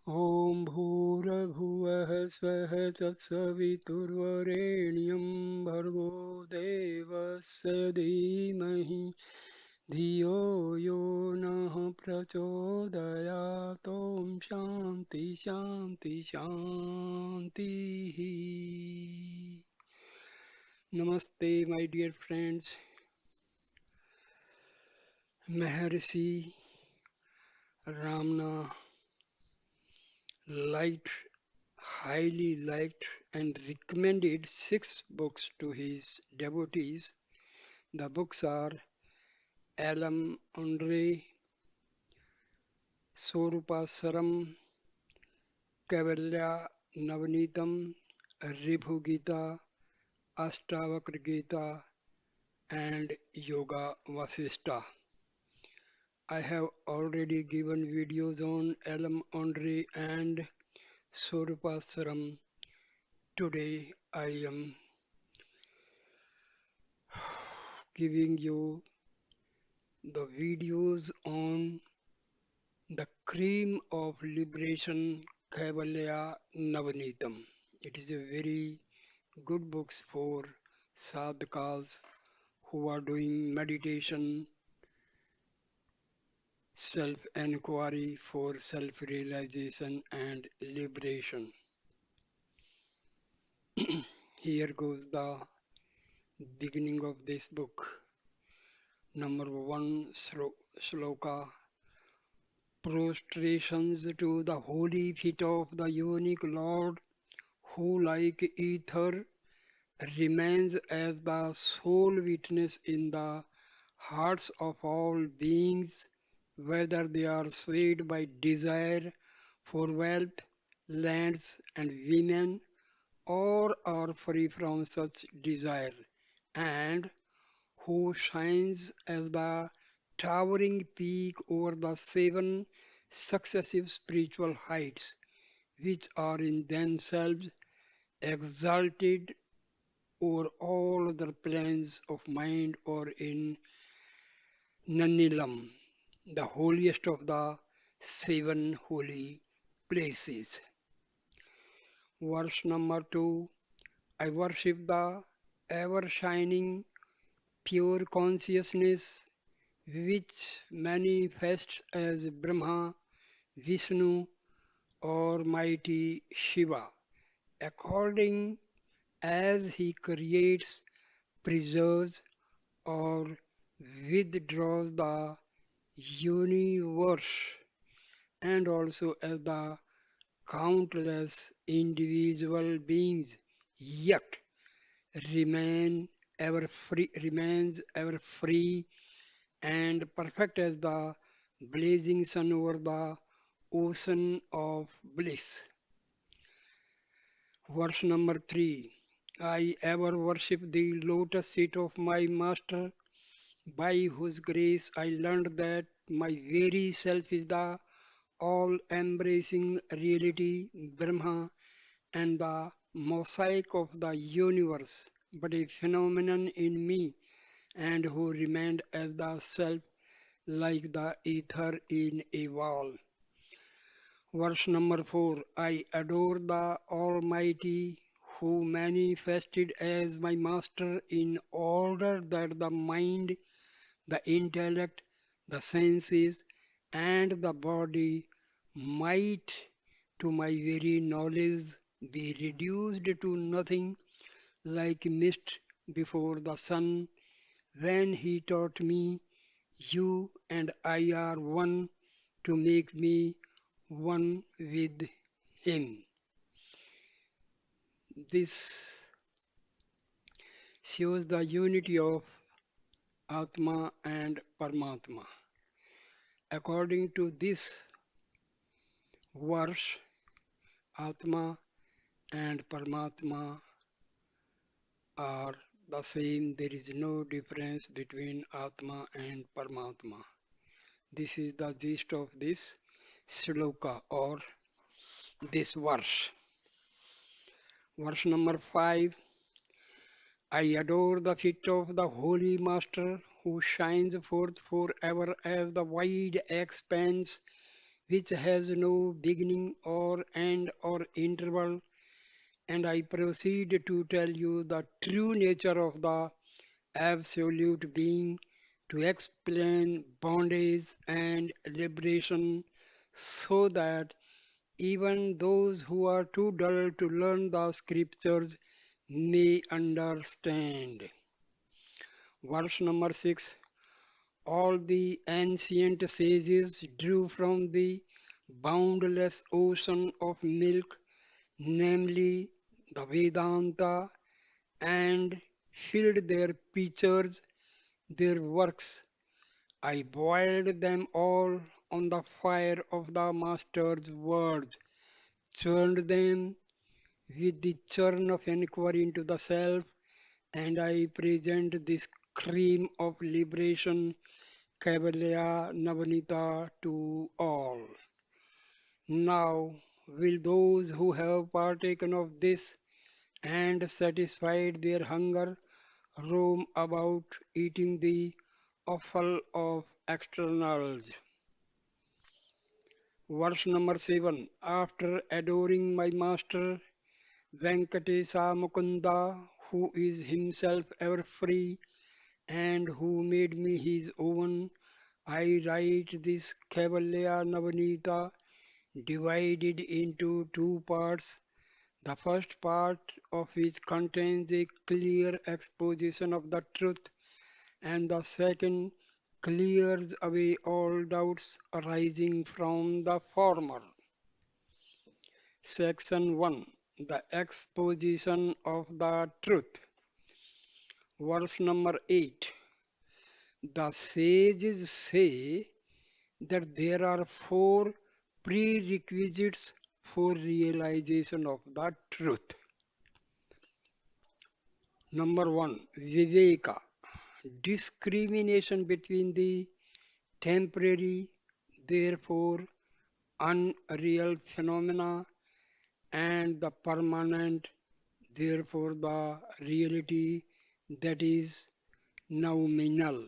ॐ भूर्भुवः स्वः तत्सवितुर्वरेण्यं भर्गो देवस्य धीमहि धियो यो नः प्रचोदयात् ॐ शान्ति शान्ति शान्तिः. Namaste, my dear friends. Maharshi Ramana liked, highly liked, and recommended six books to his devotees. The books are Alam Andre, Sorupasaram, Kaivalaya, Navneetam, Ribhu Gita, Astavakra Gita, and Yoga Vasista. I have already given videos on Alam Andre and Sorupasaram. Today I am giving you the videos on the cream of liberation, Kaivalaya Navneetam. It is a very good book for sadhakas who are doing meditation, self-enquiry for self-realization and liberation. Here goes the beginning of this book. Number one sloka. Prostrations to the holy feet of the unique Lord, who like ether remains as the sole witness in the hearts of all beings, whether they are swayed by desire for wealth, lands, and women, or are free from such desire, and who shines as the towering peak over the seven successive spiritual heights, which are in themselves exalted over all other planes of mind, or in Nanilam, the holiest of the seven holy places. Verse number 2. I worship the ever shining pure consciousness which manifests as Brahma, Vishnu, or mighty Shiva, according as he creates, preserves, or withdraws the universe, and also as the countless individual beings, yet remains ever free and perfect as the blazing sun over the ocean of bliss. Verse number 3. I ever worship the lotus feet of my master, by whose grace I learned that my very self is the all embracing reality, Brahma, and the mosaic of the universe, but a phenomenon in me, and who remained as the self like the ether in a wall. Verse number 4. I adore the Almighty who manifested as my master in order that the mind, the intellect, the senses, and the body might, to my very knowledge, be reduced to nothing like mist before the sun, when he taught me, you and I are one, to make me one with him. This shows the unity of Atma and Paramatma. According to this verse, Atma and Paramatma are the same. There is no difference between Atma and Paramatma. This is the gist of this sloka or this verse. Verse number 5. I adore the feet of the Holy Master who shines forth forever as the wide expanse which has no beginning or end or interval, and I proceed to tell you the true nature of the absolute being, to explain bondage and liberation, so that even those who are too dull to learn the scriptures may understand. Verse number 6. All the ancient sages drew from the boundless ocean of milk, namely the Vedanta, and filled their pitchers, their works. I boiled them all on the fire of the Master's words, churned them with the churn of inquiry into the self, and I present this cream of liberation, Kaivalaya Navneetam, to all. Now will those who have partaken of this and satisfied their hunger roam about eating the offal of externals. Verse number 7. After adoring my master Venkatesa Mukunda, who is himself ever free and who made me his own, I write this Kaivalya Navneeta divided into two parts. The first part of which contains a clear exposition of the truth, and the second clears away all doubts arising from the former. Section 1. The exposition of the truth. Verse number 8. The sages say that there are four prerequisites for realization of the truth. Number 1. Viveka. Discrimination between the temporary, therefore unreal phenomena, and the permanent, therefore the reality that is nominal.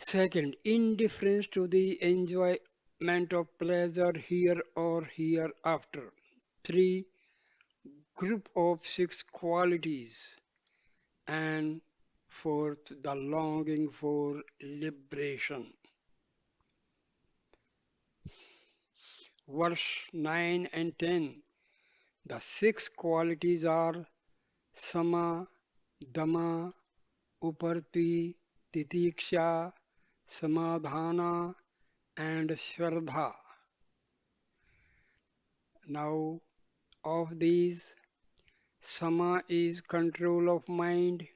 Second, indifference to the enjoyment of pleasure here or hereafter. 3. Group of six qualities. And fourth, the longing for liberation. Verse 9 and 10. The six qualities are Sama, Dama, Uparti, Titiksha, Samadhana, and Shraddha. Now, of these, Sama is control of mind,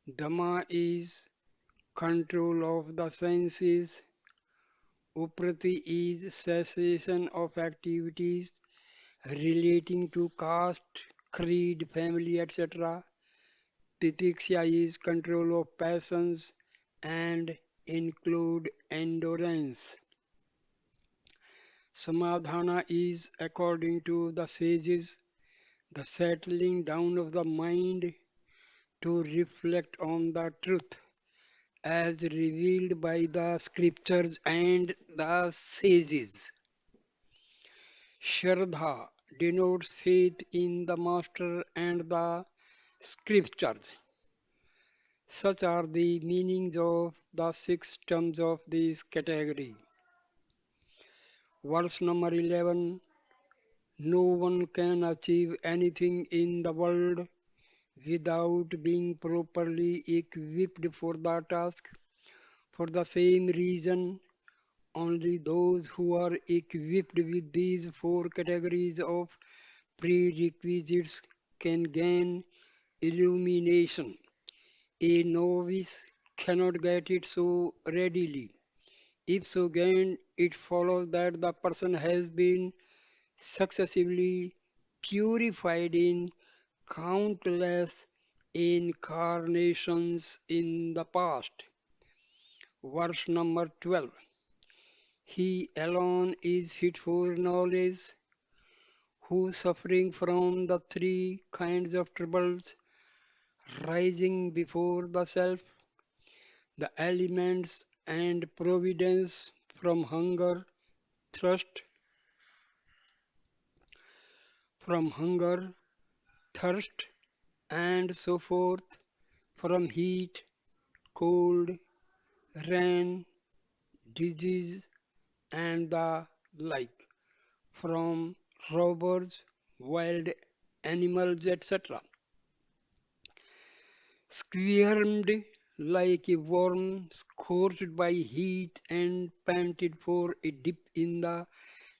Dhamma is control of the senses, Uprati is cessation of activities relating to caste, creed, family, etc. Titiksha is control of passions and include endurance. Samadhana is, according to the sages, the settling down of the mind to reflect on the truth as revealed by the scriptures and the sages. Shraddha denotes faith in the Master and the scriptures. Such are the meanings of the six terms of this category. Verse number 11. No one can achieve anything in the world without being properly equipped for the task. For the same reason, only those who are equipped with these four categories of prerequisites can gain illumination. A novice cannot get it so readily. If so gained, it follows that the person has been successively purified in countless incarnations in the past. Verse number 12. He alone is fit for knowledge, who suffering from the three kinds of troubles rising before the self, the elements and providence, from thirst, hunger, thirst, and so forth, from heat, cold, rain, disease, and the like, from robbers, wild animals, etc. Squirmed like a worm, scorched by heat, and panted for a dip in the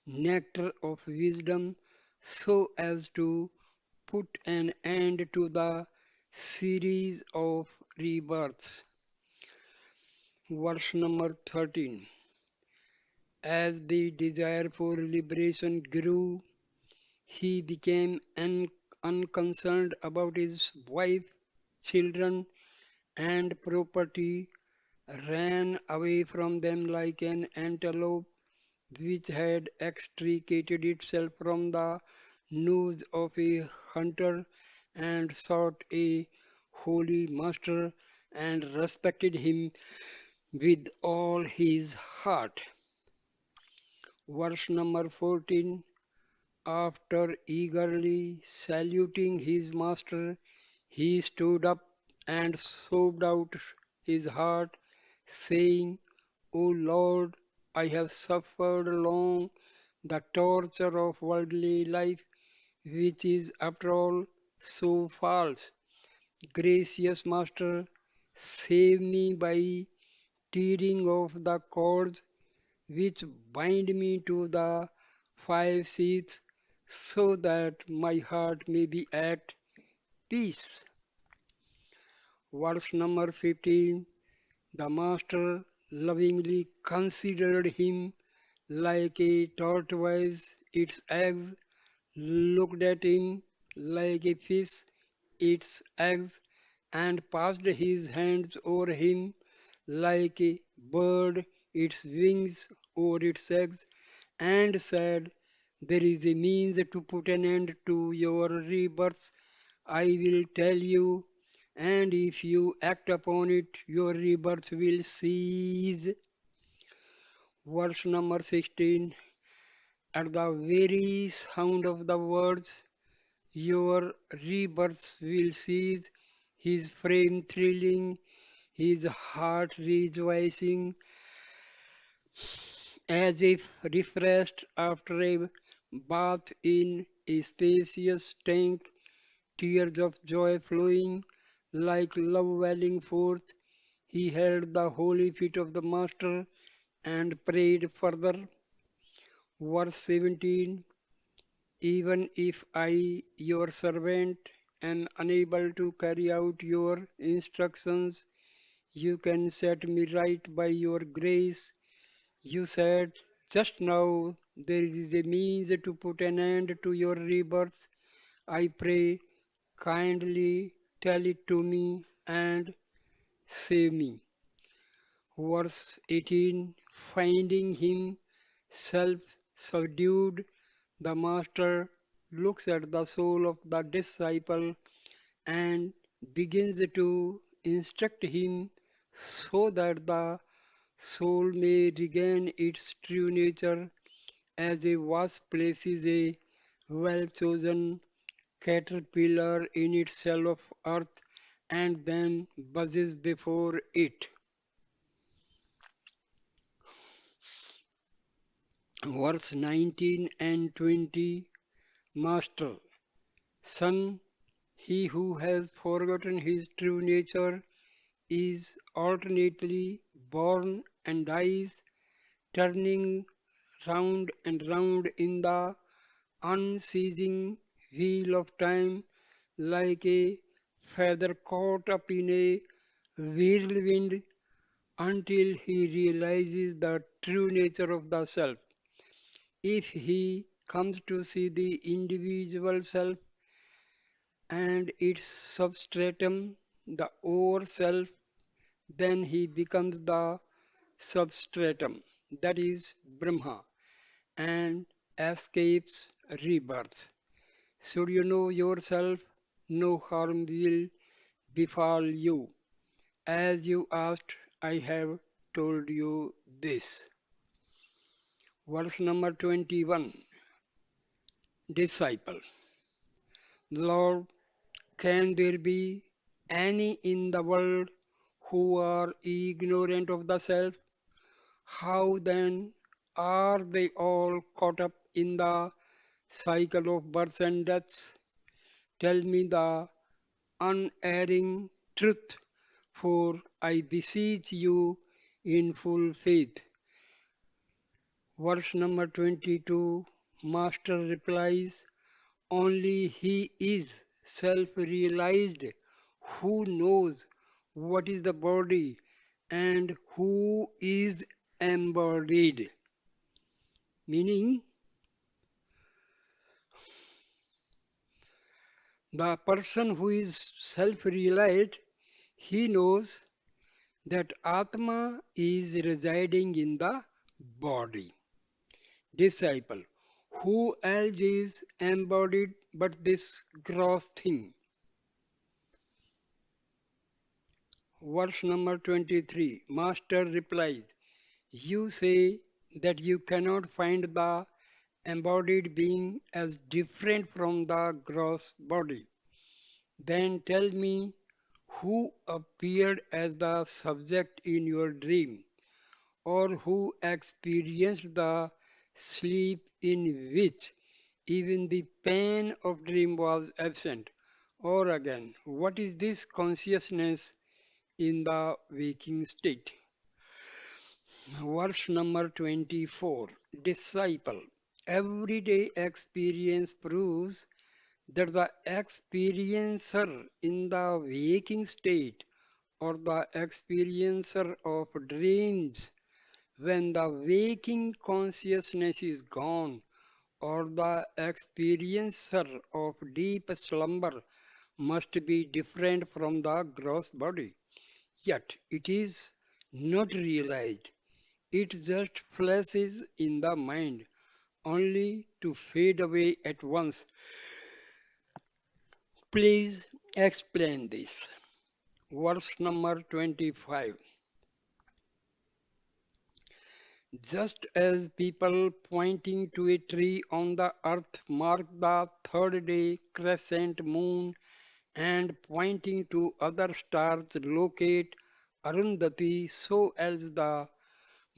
nectar of wisdom, so as to put an end to the series of rebirths. Verse number 13. As the desire for liberation grew, he became unconcerned about his wife, children, and property, ran away from them like an antelope which had extricated itself from the noose of a hunter, and sought a holy master and respected him with all his heart. Verse number 14. After eagerly saluting his master, he stood up and sobbed out his heart, saying, O Lord, I have suffered long the torture of worldly life, which is after all so false. Gracious Master, save me by tearing off the cords which bind me to the five seats, so that my heart may be at peace. Verse number 15. The Master lovingly considered him like a tortoise its eggs, looked at him like a fish its eggs, and passed his hands over him like a bird its wings over its eggs, and said, There is a means to put an end to your rebirths. I will tell you, and if you act upon it, your rebirth will cease. Verse number 16. At the very sound of the words, your rebirths will cease, his frame thrilling, his heart rejoicing, as if refreshed after a bath in a spacious tank, tears of joy flowing like love welling forth. He held the holy feet of the Master and prayed further. Verse 17. Even if I, your servant, am unable to carry out your instructions, you can set me right by your grace. You said just now there is a means to put an end to your rebirth. I pray kindly tell it to me and save me. Verse 18. Finding himself subdued, the Master looks at the soul of the disciple and begins to instruct him so that the soul may regain its true nature, as a wasp places a well chosen caterpillar in its shell of earth and then buzzes before it. Verse 19 and 20. Master, son, he who has forgotten his true nature is alternately born and dies, turning round and round in the unceasing wheel of time like a feather caught up in a whirlwind until he realizes the true nature of the self. If he comes to see the individual self and its substratum, the over self, then he becomes the substratum, that is Brahma, and escapes rebirth. Should you know yourself, no harm will befall you. As you asked, I have told you this. Verse number 21. Disciple. Lord, can there be any in the world who are ignorant of the self? How then are they all caught up in the cycle of births and deaths? Tell me the unerring truth, for I beseech you in full faith. Verse number 22, Master replies, only he is self-realized who knows what is the body and who is embodied. Meaning, the person who is self-realized, he knows that Atma is residing in the body. Disciple, who else is embodied but this gross thing? Verse number 23, Master replies, you say that you cannot find the embodied being as different from the gross body. Then tell me who appeared as the subject in your dream, or who experienced the sleep in which even the pain of dream was absent. Or again, what is this consciousness in the waking state? Verse number 24. Disciple. Everyday experience proves that the experiencer in the waking state or the experiencer of dreams when the waking consciousness is gone or the experiencer of deep slumber must be different from the gross body. Yet it is not realized. It just flashes in the mind, only to fade away at once. Please explain this. Verse number 25. Just as people pointing to a tree on the earth mark the third day crescent moon and pointing to other stars locate Arundhati, so as the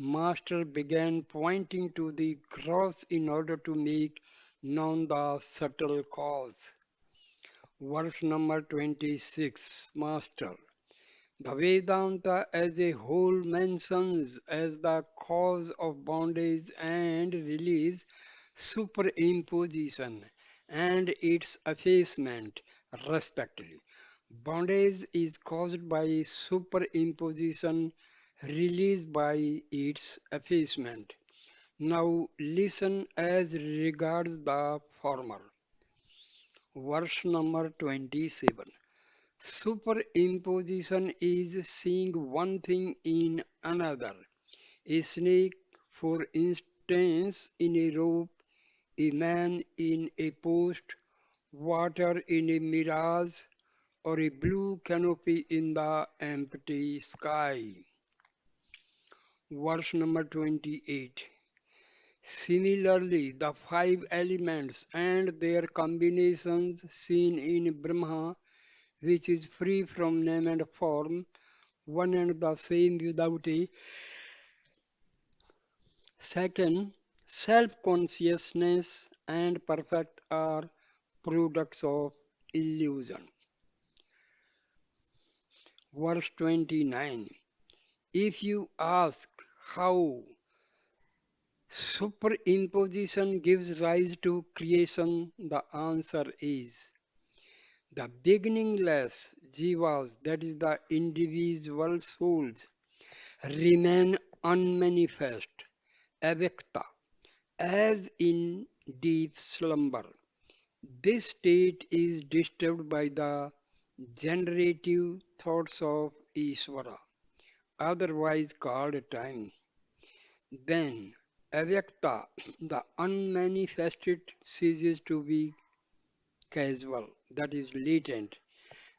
Master began pointing to the gross in order to make known the subtle cause. Verse number 26, Master. The Vedanta as a whole mentions as the cause of bondage and release superimposition and its effacement, respectively. Bondage is caused by superimposition, release by its effacement. Now listen as regards the former. Verse number 27. Superimposition is seeing one thing in another. A snake, for instance, in a rope, a man in a post, water in a mirage, or a blue canopy in the empty sky. Verse number 28. Similarly, the five elements and their combinations seen in Brahma, which is free from name and form, one and the same without a second, self-consciousness and perfect are products of illusion. Verse 29. If you ask how superimposition gives rise to creation, the answer is the beginningless jivas, that is the individual souls, remain unmanifest, avyakta, as in deep slumber. This state is disturbed by the generative thoughts of Ishvara, otherwise called time. Then, avyakta, the unmanifested, ceases to be casual, that is latent,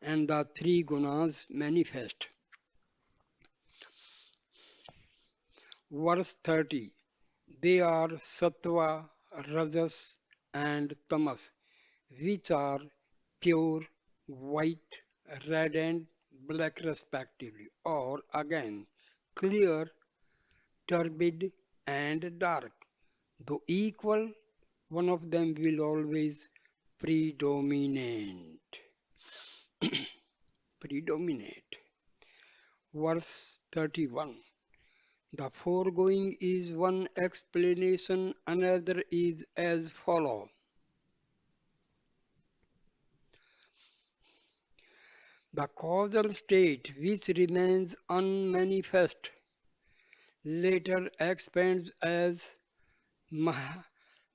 and the three gunas manifest. Verse 30. They are sattva, rajas, and tamas, which are pure, white, red, and black respectively, or again clear, turbid, and dark. Though equal, one of them will always predominate. Predominate. Verse 31. The foregoing is one explanation, another is as follows. The causal state which remains unmanifest later expands as Mah-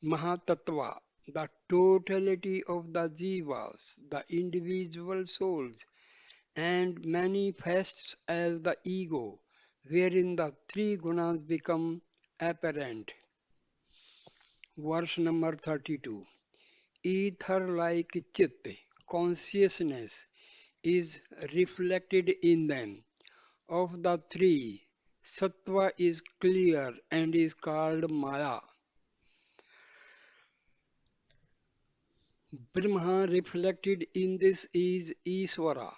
Mahatattva, the totality of the jivas, the individual souls, and manifests as the ego, wherein the three gunas become apparent. Verse number 32. Ether like chitta, consciousness, is reflected in them. Of the three, Sattva is clear and is called Maya. Brahma reflected in this is Isvara,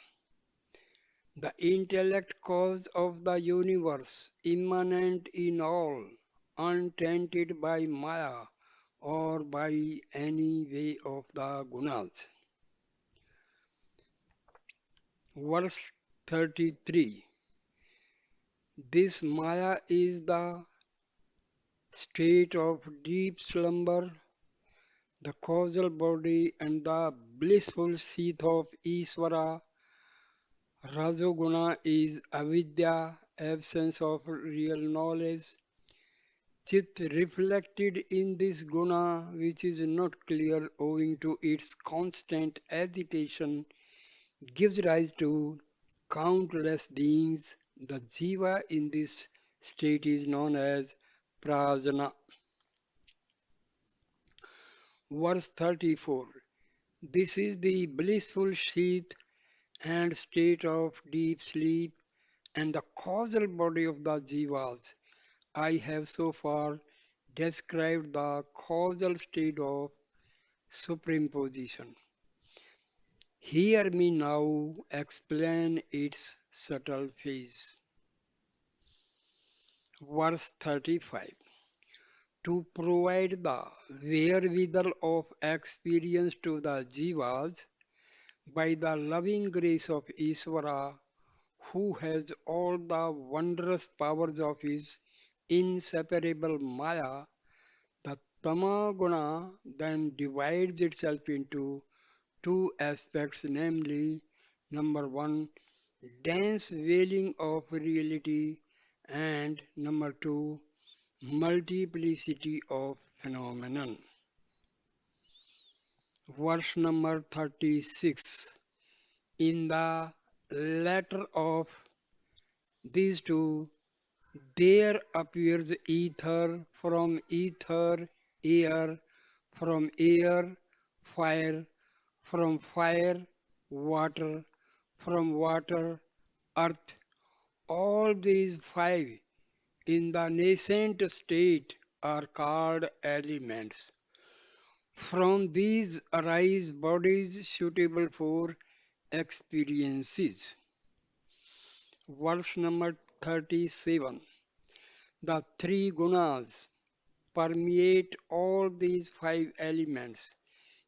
the intellect cause of the universe, immanent in all, untainted by Maya or by any way of the gunas. Verse 33. This Maya is the state of deep slumber, the causal body and the blissful seat of Isvara. Rajoguna is avidya, absence of real knowledge. Chit reflected in this guna, which is not clear owing to its constant agitation, gives rise to countless beings. The jiva in this state is known as prajna. Verse 34. This is the blissful sheath and state of deep sleep and the causal body of the jivas. I have so far described the causal state of superimposition. Hear me now explain its subtle phase. Verse 35. To provide the wherewithal of experience to the jivas by the loving grace of Isvara, who has all the wondrous powers of his inseparable Maya, the Tamaguna then divides itself into two aspects, namely, number one, dense veiling of reality, and number two, multiplicity of phenomenon. Verse number 36. In the latter of these two, there appears ether, from ether, air, from air, fire, from fire, water, from water, earth. All these five in the nascent state are called elements. From these arise bodies suitable for experiences. Verse number 37. The three gunas permeate all these five elements.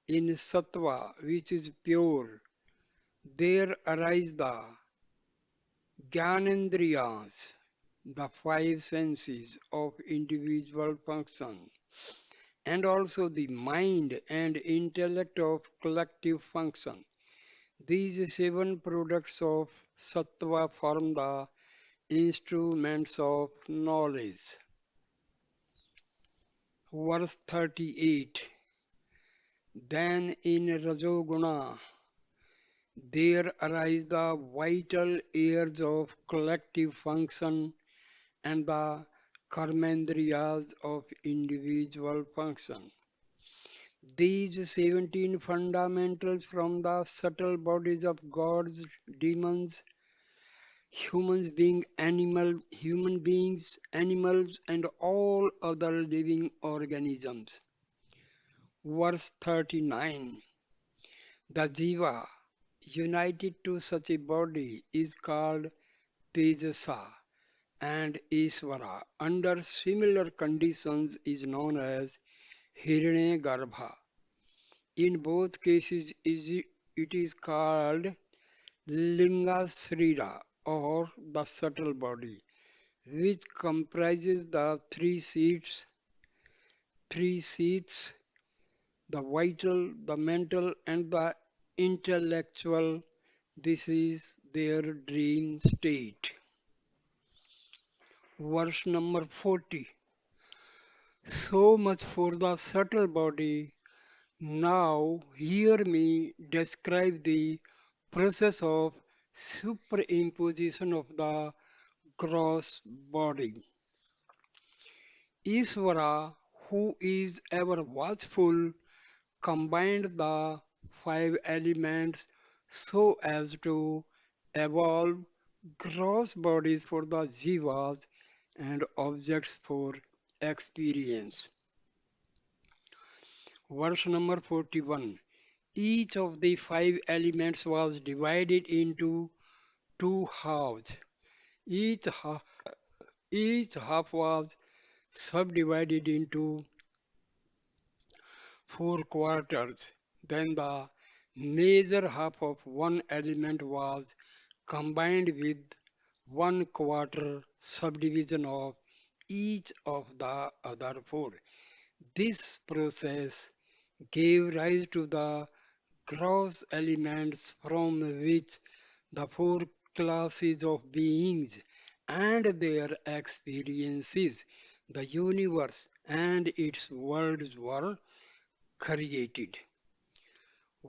In sattva, which is pure, there arise the jnanendriyas, the five senses of individual function, and also the mind and intellect of collective function. These seven products of sattva form the instruments of knowledge. Verse 38. Then in Rajoguna there arise the vital airs of collective function and the karmendriyas of individual function. These 17 fundamentals from the subtle bodies of gods, demons, human beings, animals, and all other living organisms. Verse 39. The Jiva, united to such a body, is called Tejasa, and Isvara, under similar conditions, is known as Hiranyagarbha. In both cases, it is called Linga Srira, or the subtle body, which comprises the three seats, the vital, the mental, and the intellectual. This is their dream state. Verse number 40. So much for the subtle body. Now hear me describe the process of superimposition of the gross body. Isvara, who is ever watchful, combined the five elements so as to evolve gross bodies for the jivas and objects for experience. Verse number 41. Each of the five elements was divided into two halves. Each half, each half was subdivided into four quarters. Then the major half of one element was combined with one quarter subdivision of each of the other four. This process gave rise to the gross elements from which the four classes of beings and their experiences, the universe and its worlds were created.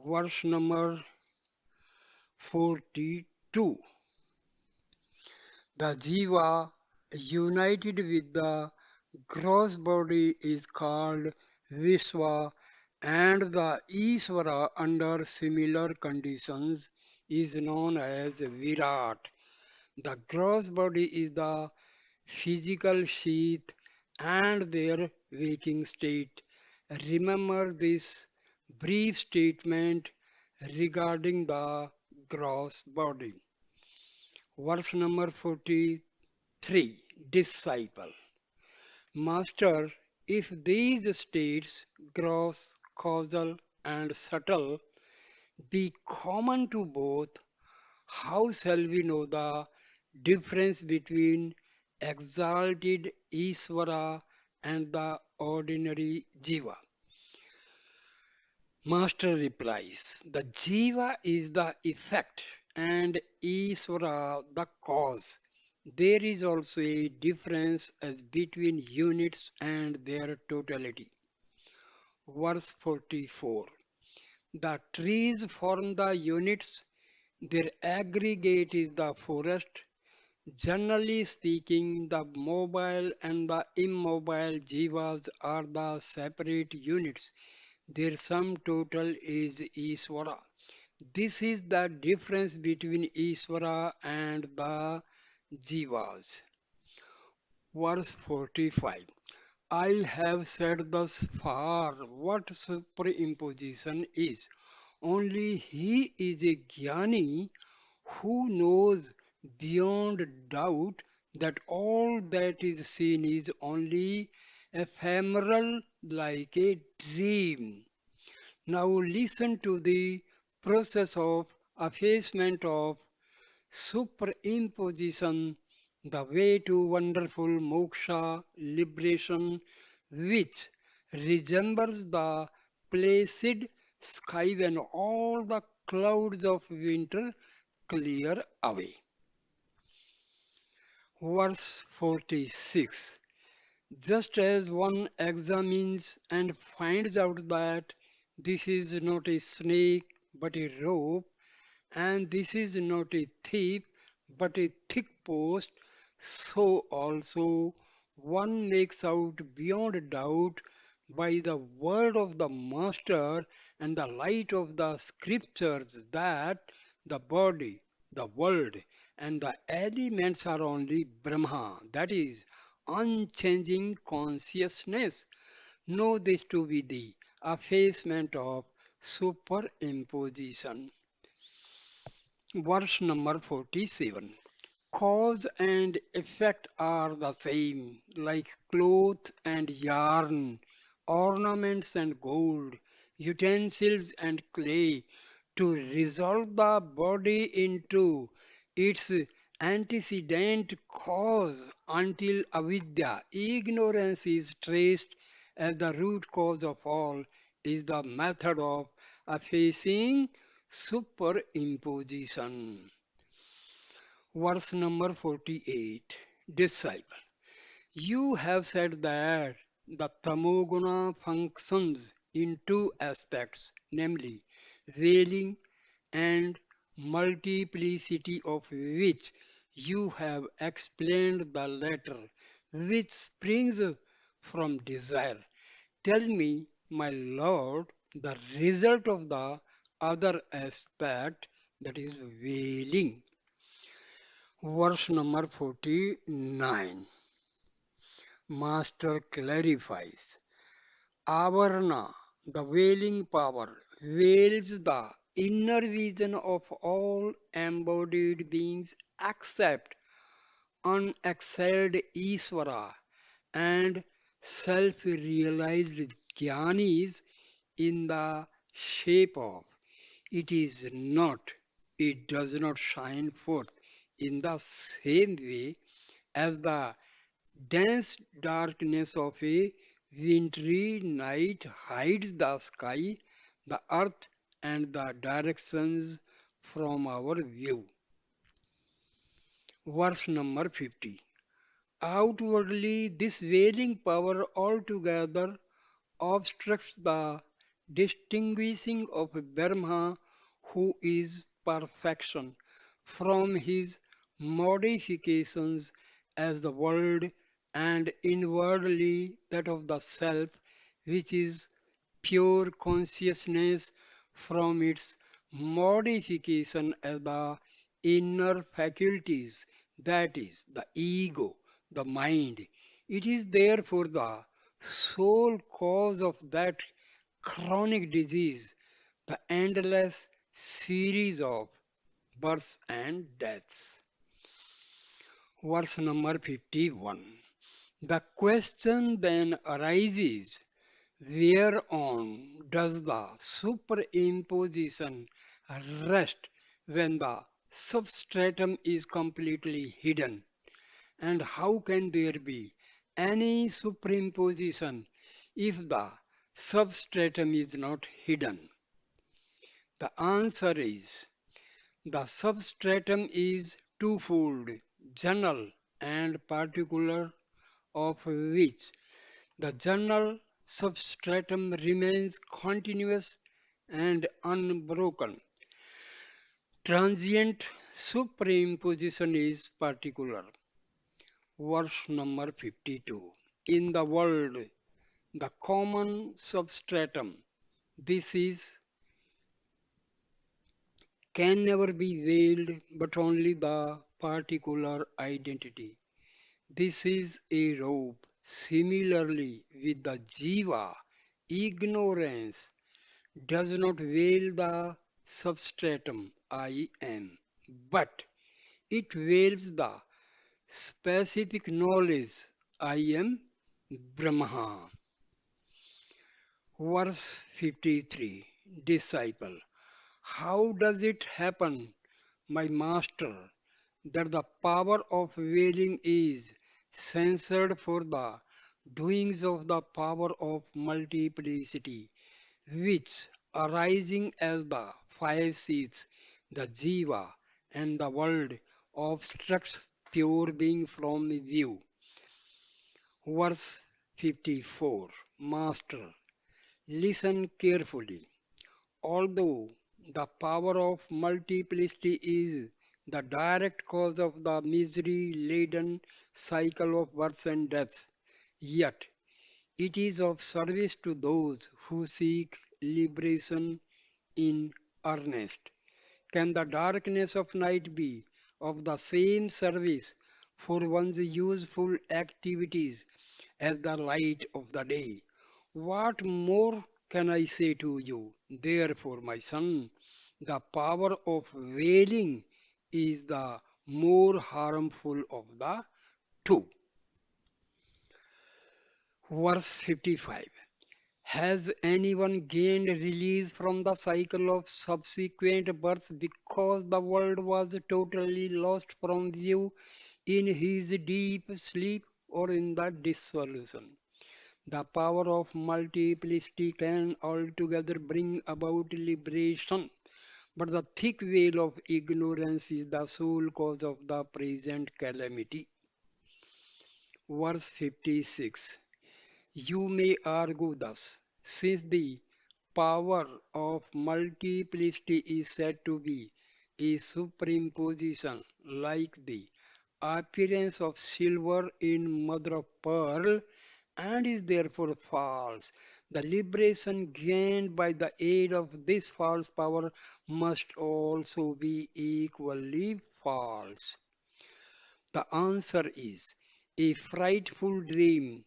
Verse number 42. The Jiva united with the gross body is called Vishwa, and the Isvara under similar conditions is known as Virat. The gross body is the physical sheath and their waking state. Remember this brief statement regarding the gross body. Verse number 43. Disciple. Master, if these states, gross, causal, and subtle, be common to both, how shall we know the difference between exalted Isvara and the ordinary Jiva? Master replies, the Jiva is the effect and Isvara the cause. There is also a difference as between units and their totality. Verse 44. The trees form the units, their aggregate is the forest. Generally speaking, the mobile and the immobile jivas are the separate units. Their sum total is Isvara. This is the difference between Isvara and the jivas. Verse 45. I have said thus far what superimposition is. Only he is a jnani who knows beyond doubt that all that is seen is only ephemeral like a dream. Now listen to the process of effacement of superimposition, the way to wonderful moksha, liberation, which resembles the placid sky when all the clouds of winter clear away. Verse 46. Just as one examines and finds out that this is not a snake but a rope, and this is not a thief but a thick post, so also one makes out beyond doubt by the word of the Master and the light of the Scriptures that the body, the world, and the elements are only Brahma, that is, unchanging consciousness. Know this to be the effacement of superimposition. Verse number 47. Cause and effect are the same, like cloth and yarn, ornaments and gold, utensils and clay, to resolve the body into its antecedent cause until avidya, ignorance, is traced as the root cause of all, is the method of effacing superimposition. Verse number 48. Disciple. You have said that the tamoguna functions in two aspects, namely veiling and multiplicity, of which you have explained the latter, which springs from desire. Tell me, my Lord, the result of the other aspect, that is veiling. Verse number 49. Master clarifies. Avarna, the veiling power, veils the inner vision of all embodied beings except unexcelled Isvara and self-realized jnanis in the shape of. It is not, it does not shine forth in the same way as the dense darkness of a wintry night hides the sky, the earth, and the directions from our view. Verse number 50. Outwardly, this veiling power altogether obstructs the distinguishing of Brahma, who is perfection, from his modifications as the world, and inwardly that of the self, which is pure consciousness, from its modification as the inner faculties, that is, the ego, the mind. It is therefore the sole cause of that chronic disease, the endless series of births and deaths. Verse number 51. The question then arises, whereon does the superimposition rest when the substratum is completely hidden? And how can there be any superimposition if the substratum is not hidden? The answer is the substratum is twofold, general and particular, of which the general substratum remains continuous and unbroken. Transient superimposition is particular. Verse number 52. In the world, the common substratum, this is, can never be veiled, but only the particular identity. This is a robe. Similarly, with the jiva, ignorance does not veil the substratum I am, but it veils the specific knowledge I am Brahma. Verse 53. Disciple. How does it happen, my master, that the power of veiling is censored for the doings of the power of multiplicity, which, arising as the five seeds, the jiva, and the world, obstructs pure being from view? Verse 54. Master, listen carefully. Although the power of multiplicity is the direct cause of the misery laden cycle of births and deaths, yet it is of service to those who seek liberation in earnest. Can the darkness of night be of the same service for one's useful activities as the light of the day. What more can I say to you? Therefore, my son, the power of wailing is the more harmful of the two. Verse 55. Has anyone gained release from the cycle of subsequent births because the world was totally lost from view in his deep sleep or in the dissolution? The power of multiplicity can altogether bring about liberation, but the thick veil of ignorance is the sole cause of the present calamity. Verse 56. You may argue thus, since the power of multiplicity is said to be a superimposition like the appearance of silver in mother of pearl and is therefore false. The liberation gained by the aid of this false power must also be equally false. The answer is a frightful dream,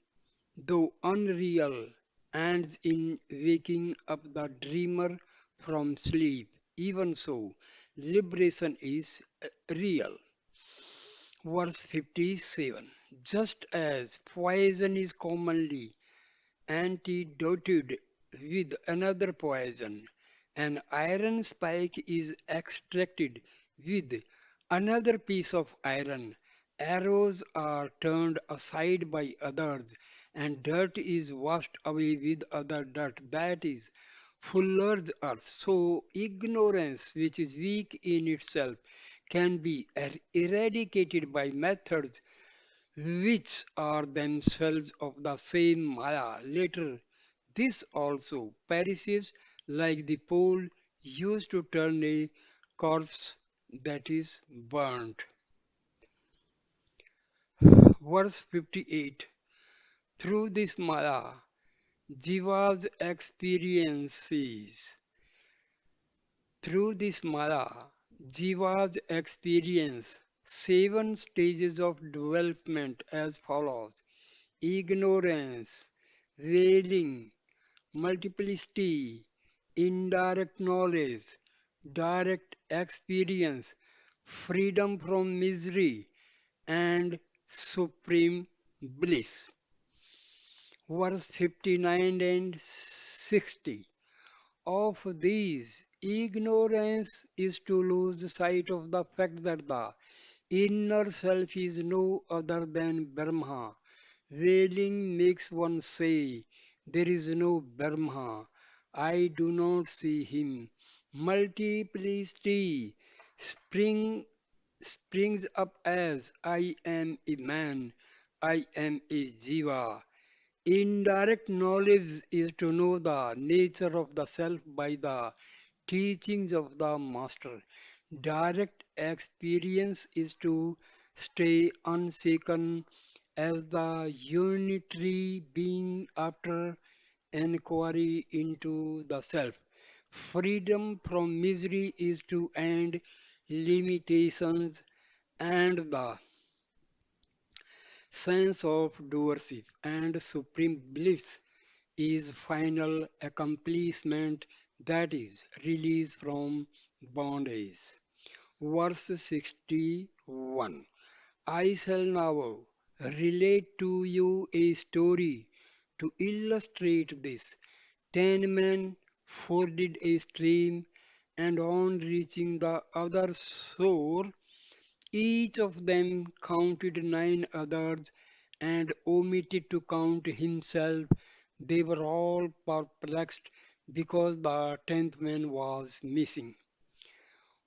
though unreal, ends in waking up the dreamer from sleep. Even so, liberation is real. Verse 57. Just as poison is commonly antidoted with another poison, an iron spike is extracted with another piece of iron. Arrows are turned aside by others, and dirt is washed away with other dirt. That is fuller's earth. So, ignorance, which is weak in itself, can be eradicated by methods which are themselves of the same Maya. Later, this also perishes like the pole used to turn a corpse that is burnt. Verse 58. Through this Maya, Jiva's experiences. Through this Maya, Jiva's experience seven stages of development as follows: ignorance, wailing, multiplicity, indirect knowledge, direct experience, freedom from misery, and supreme bliss. Verse 59 and 60. Of these, ignorance is to lose sight of the fact that the inner self is no other than Brahma. Wailing makes one say, there is no Brahma. I do not see him. Multiplicity spring, springs up as I am a man, I am a jiva. Indirect knowledge is to know the nature of the self by the teachings of the master. Direct experience is to stay unshaken as the unitary being after inquiry into the self. Freedom from misery is to end limitations and the sense of doership, and supreme bliss is final accomplishment, that is release from bondage. Verse 61. I shall now relate to you a story to illustrate this. 10 men forded a stream, and on reaching the other shore, each of them counted 9 others and omitted to count himself. They were all perplexed because the 10th man was missing.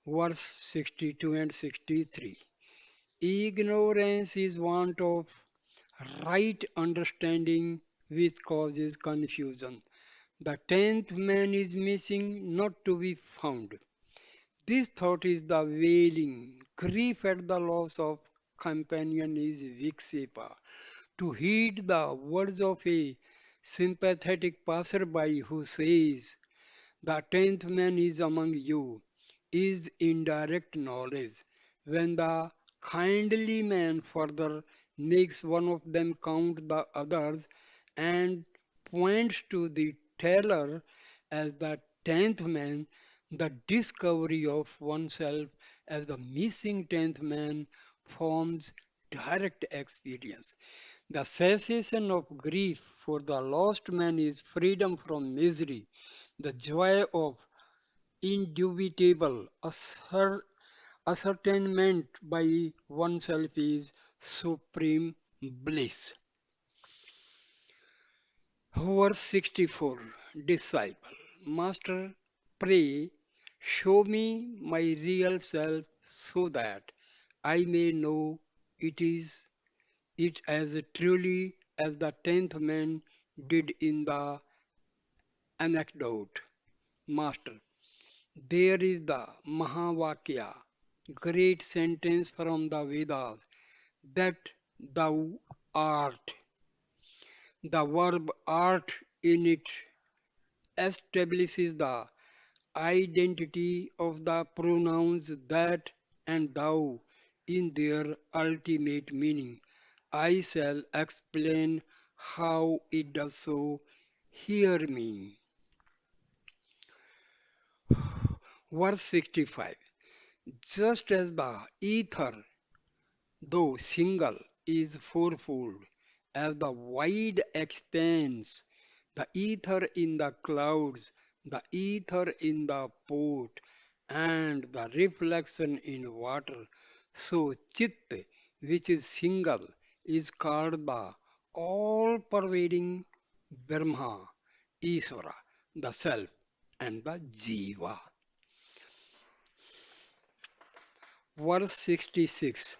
Verse 62 and 63. Ignorance is want of right understanding which causes confusion. The 10th man is missing, not to be found. This thought is the wailing. Grief at the loss of companion is vikshepa. To heed the words of a sympathetic passerby who says, the 10th man is among you, is indirect knowledge. When the kindly man further makes one of them count the others and points to the teller as the tenth man, the discovery of oneself as the missing tenth man forms direct experience. The cessation of grief for the lost man is freedom from misery, the joy of indubitable ascertainment by oneself is supreme bliss. Verse 64. Disciple, Master, pray, show me my real self so that I may know it is it as truly as the tenth man did in the anecdote. Master, there is the Mahavakya, great sentence from the Vedas, that thou art. The verb art in it establishes the identity of the pronouns that and thou in their ultimate meaning. I shall explain how it does so. Hear me. Verse 65. Just as the ether, though single, is fourfold, as the wide expanse, the ether in the clouds, the ether in the port, and the reflection in water, so Chit, which is single, is called the all-pervading Brahma, Isvara, the Self, and the Jiva. Verse 66.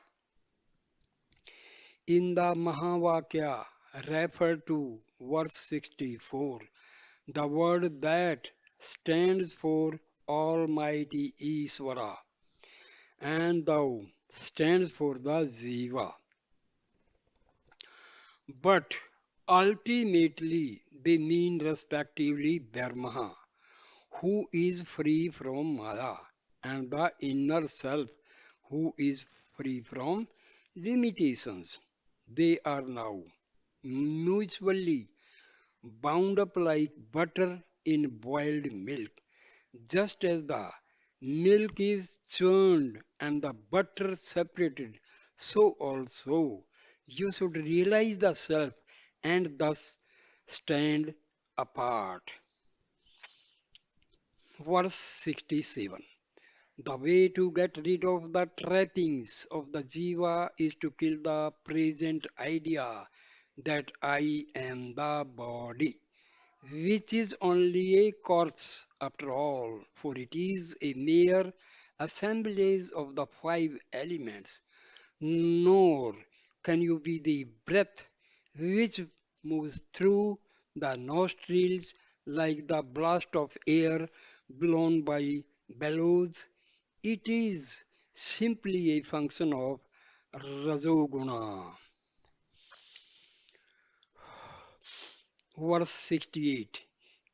In the Mahavakya referred to verse 64, the word that stands for Almighty Isvara and thou stands for the Jiva. But ultimately they mean respectively Brahma, who is free from Maya, and the inner self, who is free from limitations. They are now mutually bound up like butter in boiled milk, just as the milk is churned and the butter separated, so also you should realize the self and thus stand apart. Verse 67. The way to get rid of the trappings of the jiva is to kill the present idea that I am the body, which is only a corpse after all, for it is a mere assemblage of the five elements. Nor can you be the breath which moves through the nostrils like the blast of air blown by bellows. It is simply a function of Rajoguna. Verse 68.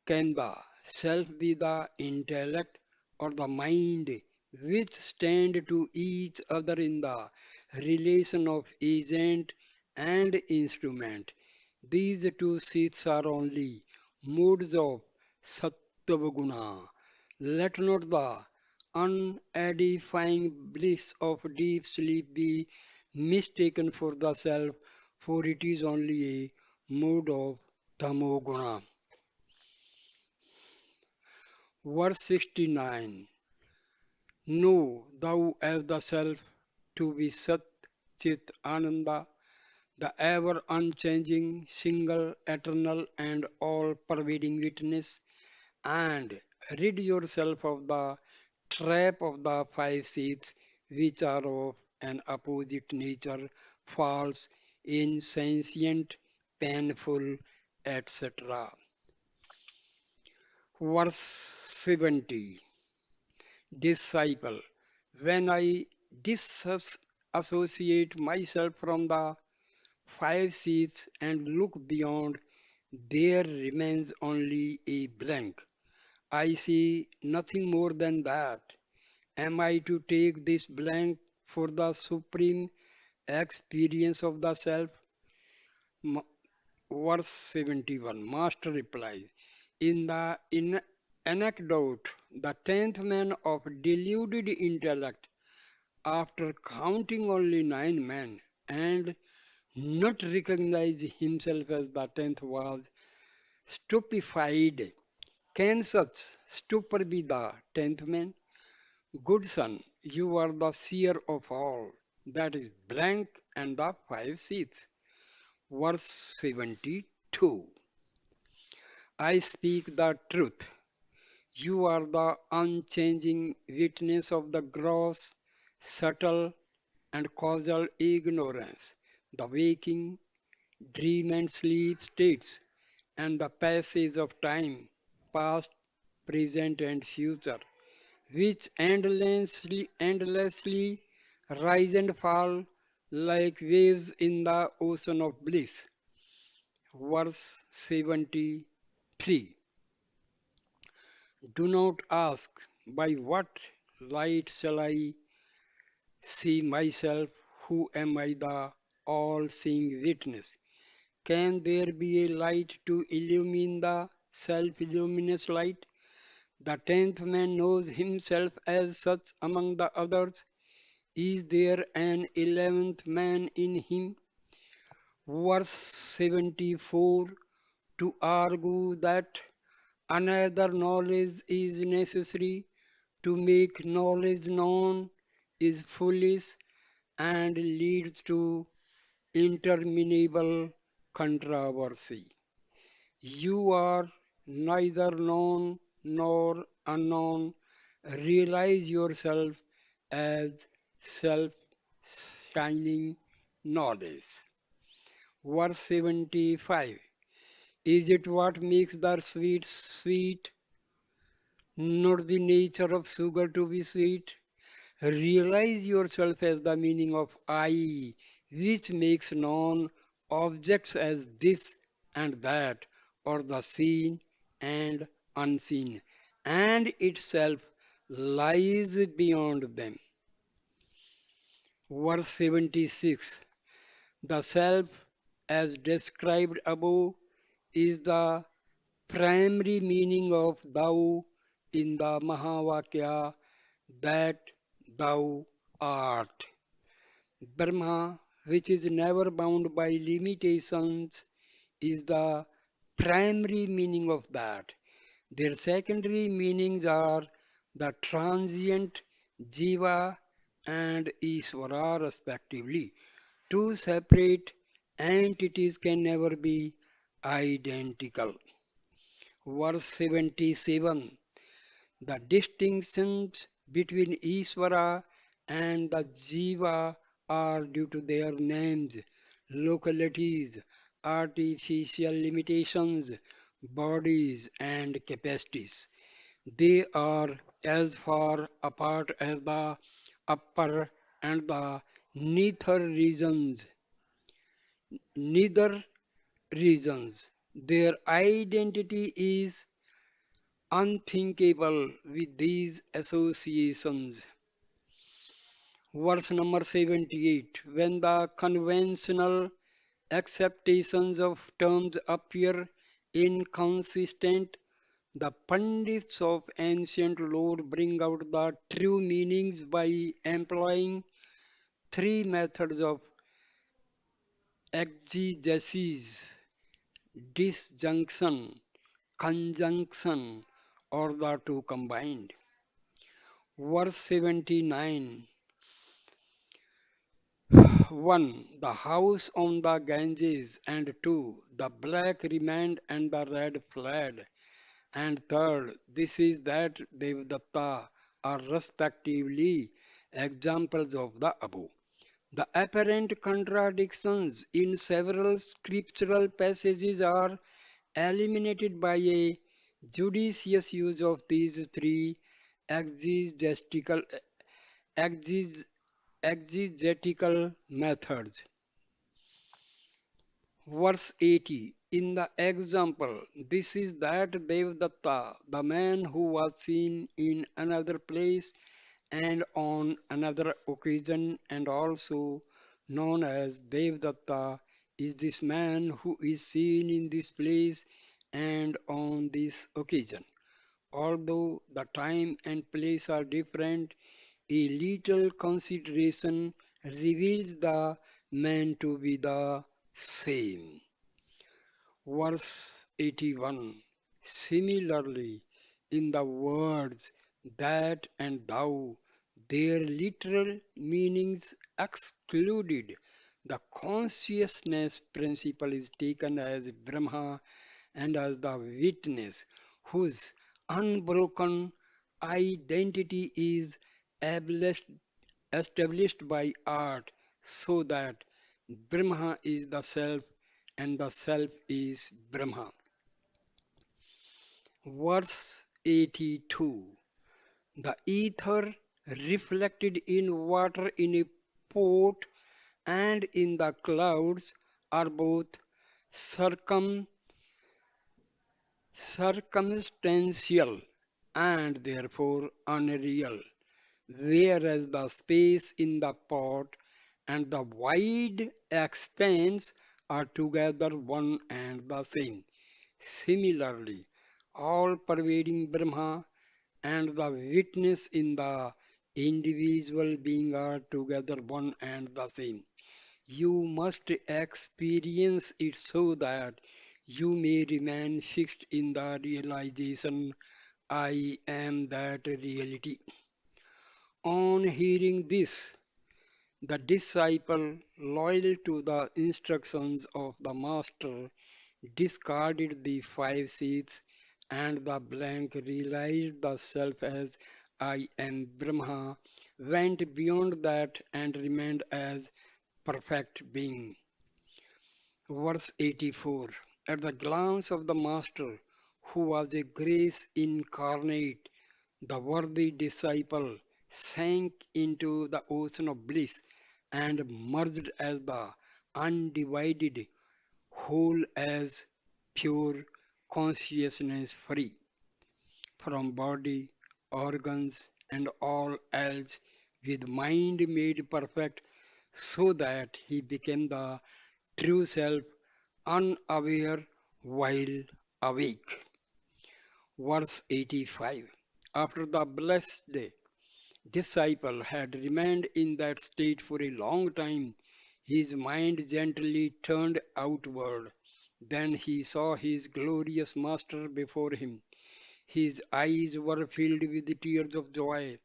Can the self be the intellect or the mind which stand to each other in the relation of agent and instrument? These two seats are only modes of Sattva. Let not the unedifying bliss of deep sleep be mistaken for the self, for it is only a mode of Tamoguna. Verse 69. Know thou as the self to be Sat Chit Ananda, the ever unchanging, single, eternal, and all pervading witness, and rid yourself of the trap of the five seeds, which are of an opposite nature, false, insentient, painful, etc. Verse 70. Disciple, when I disassociate myself from the five seeds and look beyond, there remains only a blank. I see nothing more than that. Am I to take this blank for the supreme experience of the self? Ma- Verse 71, Master replies, in anecdote, the tenth man of deluded intellect, after counting only 9 men and not recognize himself as the tenth, was stupefied. Can such stupor be the tenth man? Good son, you are the seer of all. That is blank and the five seats. Verse 72. I speak the truth. You are the unchanging witness of the gross, subtle, and causal ignorance, the waking, dream, and sleep states, and the passage of time, past, present, and future, which endlessly rise and fall like waves in the ocean of bliss. Verse 73. Do not ask, by what light shall I see myself? Who am I, the all seeing witness? Can there be a light to illumine the self luminous light? The tenth man knows himself as such among the others. Is there an 11th man in him? Verse 74, to argue that another knowledge is necessary to make knowledge known is foolish and leads to interminable controversy. You are neither known nor unknown. Realize yourself as self shining knowledge. Verse 75. Is it what makes the sweet sweet, not the nature of sugar to be sweet? Realize yourself as the meaning of I, which makes known objects as this and that, or the seen and unseen, and itself lies beyond them. Verse 76. The self, as described above, is the primary meaning of thou in the Mahavakya, that thou art. Brahma, which is never bound by limitations, is the primary meaning of that. Their secondary meanings are the transient Jiva and Isvara, respectively. Two separate entities can never be identical. Verse 77. The distinctions between Isvara and the Jiva are due to their names, localities, artificial limitations, bodies, and capacities. They are as far apart as the upper and the nether regions. Neither regions. Their identity is unthinkable with these associations. Verse number 78. When the conventional acceptations of terms appear inconsistent, the Pandits of ancient lore bring out the true meanings by employing three methods of exegesis: disjunction, conjunction, or the two combined. Verse 79. 1. The house on the Ganges, and 2. The black remained and the red fled, and 3rd, this is that Devadatta are respectively examples of the above. The apparent contradictions in several scriptural passages are eliminated by a judicious use of these three exegetical, exeg- exegetical methods. Verse 80. In the example, this is that Devdatta, the man who was seen in another place And on another occasion, and also known as Devdatta, is this man who is seen in this place and on this occasion. Although the time and place are different, a little consideration reveals the man to be the same. Verse 81. Similarly, in the words that and thou, their literal meanings excluded, the consciousness principle is taken as Brahma and as the witness whose unbroken identity is established established by art, so that Brahma is the self and the self is Brahma. Verse 82. The ether reflected in water in a pot and in the clouds are both circum circumstantial and therefore unreal, whereas the space in the pot and the wide expanse are together one and the same. Similarly, all pervading Brahma and the witness in the individual being are together one and the same. You must experience it so that you may remain fixed in the realization I am that reality. On hearing this, the disciple, loyal to the instructions of the master, discarded the five seats and the blank realized the self as I am Brahma, went beyond that and remained as perfect being. Verse 84. At the glance of the Master, who was a grace incarnate, the worthy disciple sank into the ocean of bliss and merged as the undivided whole as pure consciousness free from body, organs, and all else, with mind made perfect, so that he became the true self, unaware while awake. Verse 85. After the blessed disciple had remained in that state for a long time, his mind gently turned outward. Then he saw his glorious master before him. His eyes were filled with tears of joy.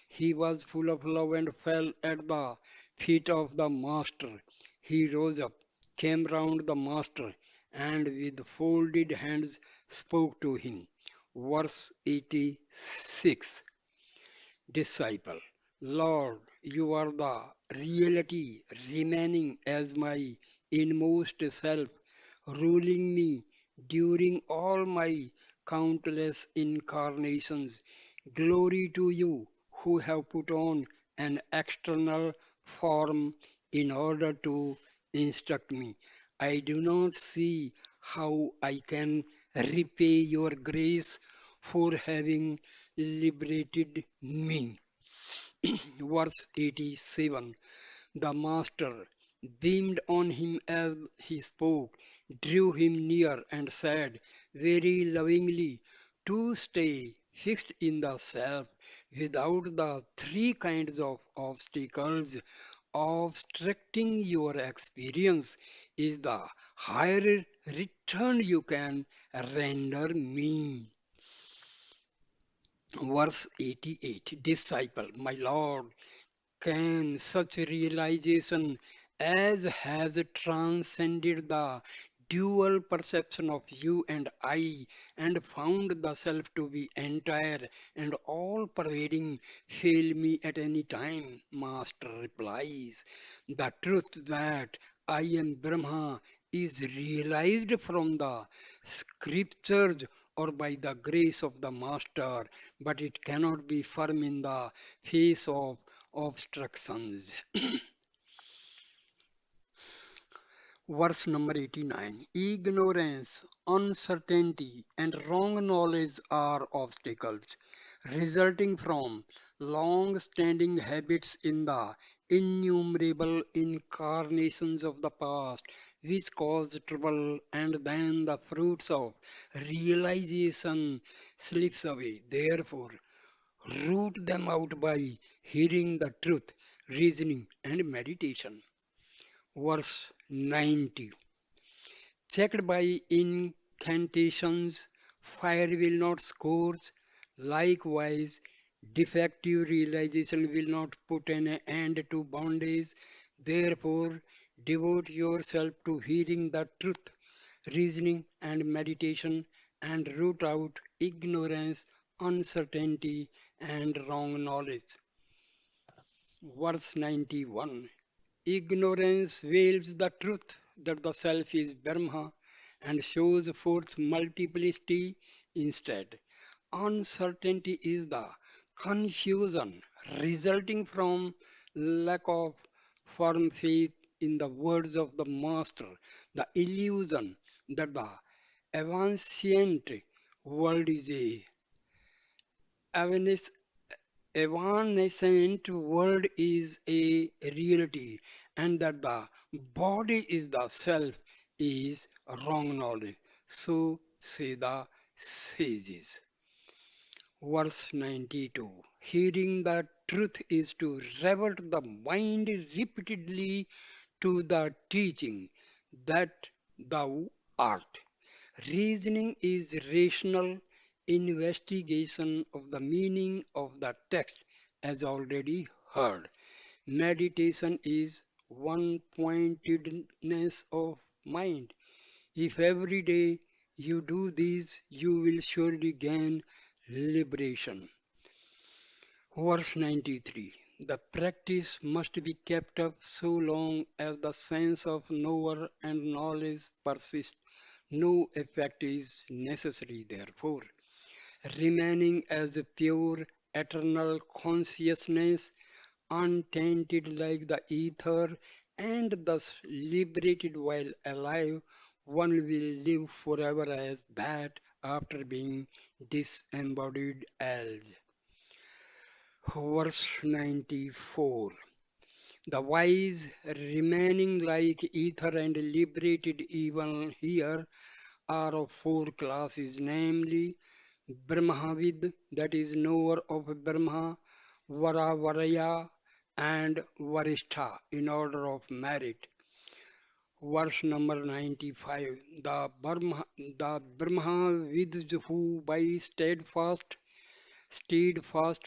He was full of love and fell at the feet of the master. He rose up, came round the master, and with folded hands spoke to him. Verse 86. Disciple, Lord, you are the reality remaining as my inmost self, ruling me during all my countless incarnations. Glory to you who have put on an external form in order to instruct me. I do not see how I can repay your grace for having liberated me. Verse 87. The Master beamed on him as he spoke, drew him near, and said very lovingly, to stay fixed in the self without the three kinds of obstacles obstructing your experience is the higher return you can render me. Verse 88. Disciple, my Lord, can such realization as has transcended the dual perception of you and I and found the self to be entire and all pervading fail me at any time? Master replies, the truth that I am Brahma is realized from the scriptures or by the grace of the Master, but it cannot be firm in the face of obstructions. Verse number 89. Ignorance, uncertainty, and wrong knowledge are obstacles. resulting from long-standing habits in the innumerable incarnations of the past, which caused trouble, and then the fruits of realization slips away. Therefore, root them out by hearing the truth, reasoning, and meditation. Verse 90. Checked by incantations, fire will not scorch. Likewise, defective realization will not put an end to bondage. Therefore, devote yourself to hearing the truth, reasoning, and meditation, and root out ignorance, uncertainty, and wrong knowledge. Verse 91. Ignorance veils the truth that the self is Brahma and shows forth multiplicity instead. Uncertainty is the confusion resulting from lack of firm faith in the words of the Master, the illusion that the ancient world is a evanescent world is a reality and that the body is the self is wrong knowledge. So say the sages. Verse 92. Hearing the truth is to revert the mind repeatedly to the teaching that thou art. Reasoning is rational investigation of the meaning of the text as already heard. Meditation is one pointedness of mind. If every day you do these, you will surely gain liberation. Verse 93. The practice must be kept up so long as the sense of knower and knowledge persists. No effect is necessary, therefore. Remaining as a pure, eternal consciousness, untainted like the ether, and thus liberated while alive, one will live forever as that after being disembodied as. Verse 94. The wise remaining like ether and liberated even here are of four classes, namely Brahmavid, that is knower of Brahma, Varavaraya, and Varishtha in order of merit. Verse number 95. The Brahmavids who by steadfast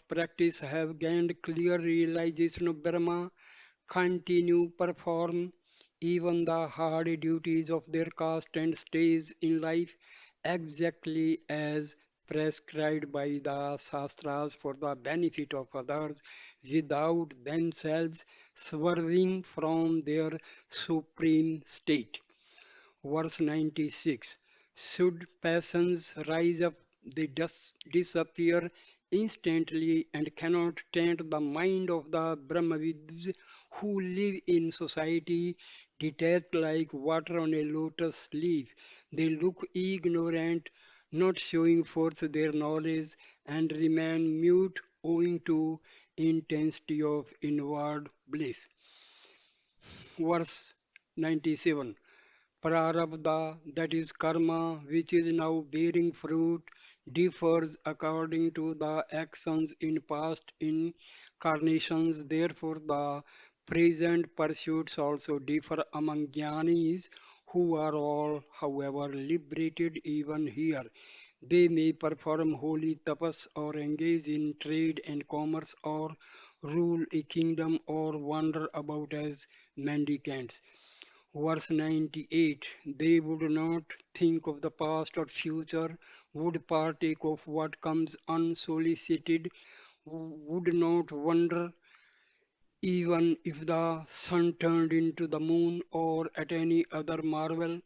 practice have gained clear realization of Brahma continue perform even the hard duties of their caste and stage in life exactly as prescribed by the Shastras for the benefit of others without themselves swerving from their supreme state. Verse 96. Should passions rise up, they disappear instantly and cannot taint the mind of the Brahmavids who live in society detached like water on a lotus leaf. They look ignorant, not showing forth their knowledge, and remain mute owing to intensity of inward bliss. Verse 97. Prarabdha, that is karma, which is now bearing fruit, differs according to the actions in past incarnations. Therefore, the present pursuits also differ among jnanis, who are all, however, liberated even here. They may perform holy tapas or engage in trade and commerce or rule a kingdom or wander about as mendicants. Verse 98. They would not think of the past or future, would partake of what comes unsolicited, would not wonder even if the sun turned into the moon or at any other marvel,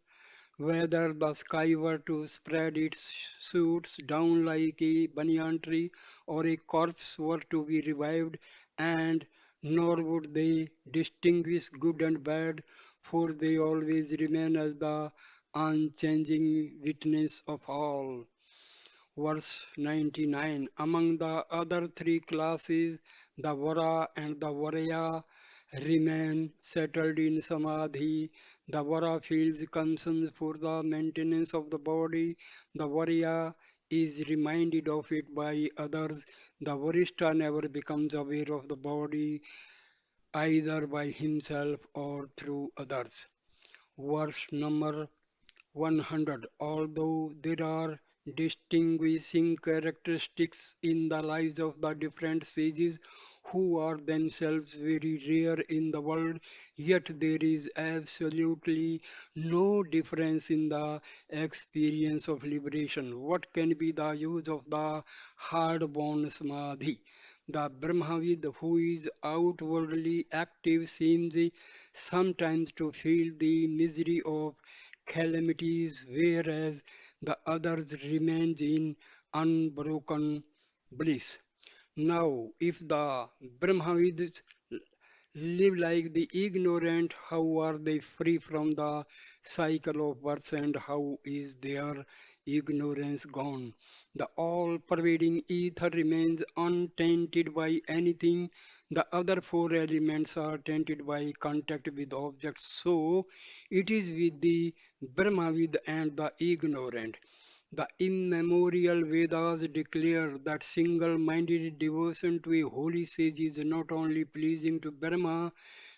whether the sky were to spread its shoots down like a banyan tree or a corpse were to be revived, and nor would they distinguish good and bad, for they always remain as the unchanging witness of all. Verse 99. Among the other three classes, the Vara and the Varaya remain settled in Samadhi. The Vara feels concern for the maintenance of the body. The Varaya is reminded of it by others. The Varishta never becomes aware of the body either by himself or through others. Verse number 100. Although there are distinguishing characteristics in the lives of the different sages who are themselves very rare in the world, yet there is absolutely no difference in the experience of liberation. What can be the use of the hard-born samadhi? The Brahmavid who is outwardly active seems sometimes to feel the misery of calamities, whereas the others remain in unbroken bliss. Now, if the Brahmavids live like the ignorant, how are they free from the cycle of birth and how is their ignorance gone? The all pervading ether remains untainted by anything. The other four elements are tainted by contact with objects. So it is with the Brahmavid and the ignorant. The immemorial Vedas declare that single-minded devotion to a holy sage is not only pleasing to Brahma,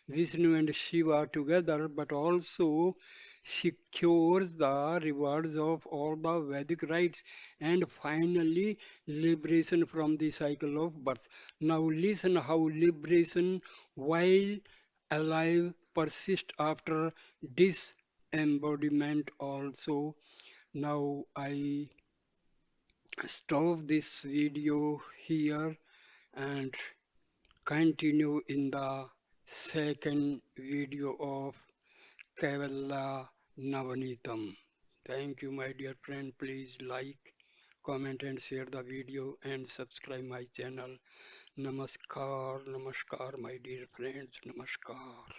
Vishnu and Shiva together, but also secures the rewards of all the Vedic rites and finally liberation from the cycle of birth. Now listen how liberation while alive persists after disembodiment also. Now I stop this video here and continue in the second video of Kaivalaya Navneetam. Thank you, my dear friend. Please like, comment, and share the video and subscribe my channel. Namaskar, namaskar, my dear friends. Namaskar.